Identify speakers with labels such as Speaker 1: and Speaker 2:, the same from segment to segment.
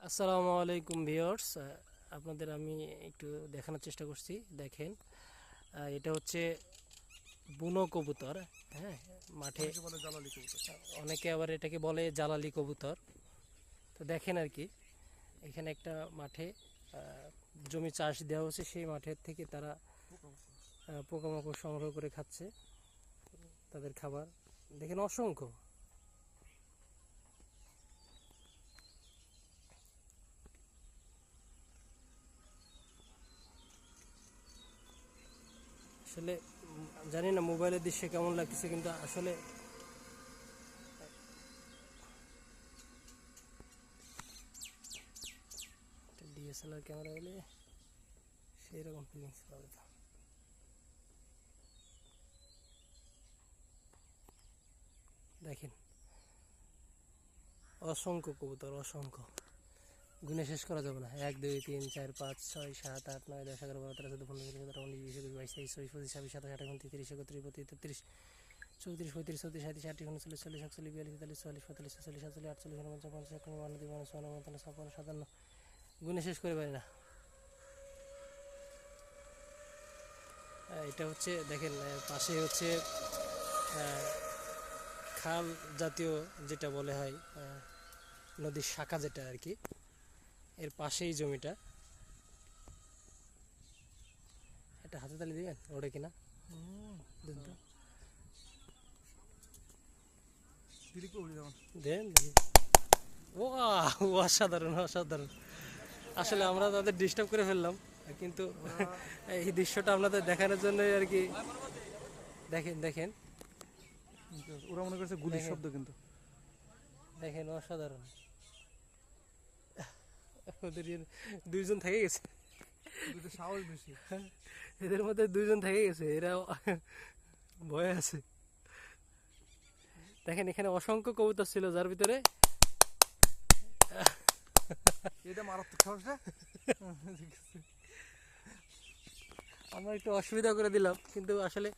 Speaker 1: আসসালামু আলাইকুম ভিউয়ার্স, আপনাদের আমি একটু দেখানোর চেষ্টা করছি। দেখেন, এটা হচ্ছে বুনো কবুতর। হ্যাঁ, মাঠে
Speaker 2: বলে জ্বালালি কবুতর।
Speaker 1: অনেকে আবার এটাকে বলে জালালি কবুতর। তো দেখেন আর কি, এখানে একটা মাঠে জমি চাষ দেওয়া হচ্ছে, সেই মাঠের থেকে তারা পোকামাকড় সংগ্রহ করে খাচ্ছে তাদের খাবার। দেখেন অসংখ্য। আসলে জানি না মোবাইলের দৃশ্যে কেমন লাগতেছে, কিন্তু আসলে ডিএসএলআর ক্যামেরা হলে সেই রকম ফিলিংস পাবে। তো দেখেন অসংখ্য কবুতর, অসংখ্য, গুণে শেষ করা যাবে না। 1 2 3 4 5 6 7 8 9 10 11 12 13 14 15 16 17 18 19 20 21 22 23 24 25 26 27 28 29 30 31 32 33 34 35 36 37 38 39 40 41 42 43 44 45 46 47 48 49 50 51 52 53 54 55 57 গুণে শেষ করে পারি না। এটা হচ্ছে দেখেন, পাশে হচ্ছে খাল জাতীয় যেটা বলে হয়, নদীর শাখা যেটা আর কি, এর পাশেই জমিটা। এটা হাতে তালি দিবেন ওটা কিনা দেন তো, দেন দেখি। ও অসাধারণ, অসাধারণ। আসলে আমরা তাদের ডিস্টার্ব করে ফেললাম, কিন্তু এই দৃশ্যটা আপনাদের দেখানোর জন্য আর কি। দেখেন দেখেন
Speaker 2: ওরা মনে করছে গুলির
Speaker 1: দেখেন।
Speaker 2: শব্দ, কিন্তু
Speaker 1: দেখেন অসাধারণ। ওদের দুইজন থেকে গেছে,
Speaker 2: সাহস বেশি।
Speaker 1: এদের মধ্যে দুইজন থেকে গেছে, এরা ভয়ে আছে। দেখেন এখানে অসংখ্য কবুতর ছিল, যার ভিতরে
Speaker 2: এটা মারাত্মক সাহস রে।
Speaker 1: আমরা একটু অসুবিধা করে দিলাম, কিন্তু আসলে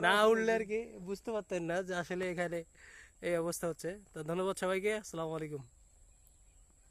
Speaker 1: না উঠলে আর কি বুঝতে পারতেন না যে আসলে এখানে এই অবস্থা হচ্ছে। তো ধন্যবাদ সবাইকে, আসসালামু আলাইকুম।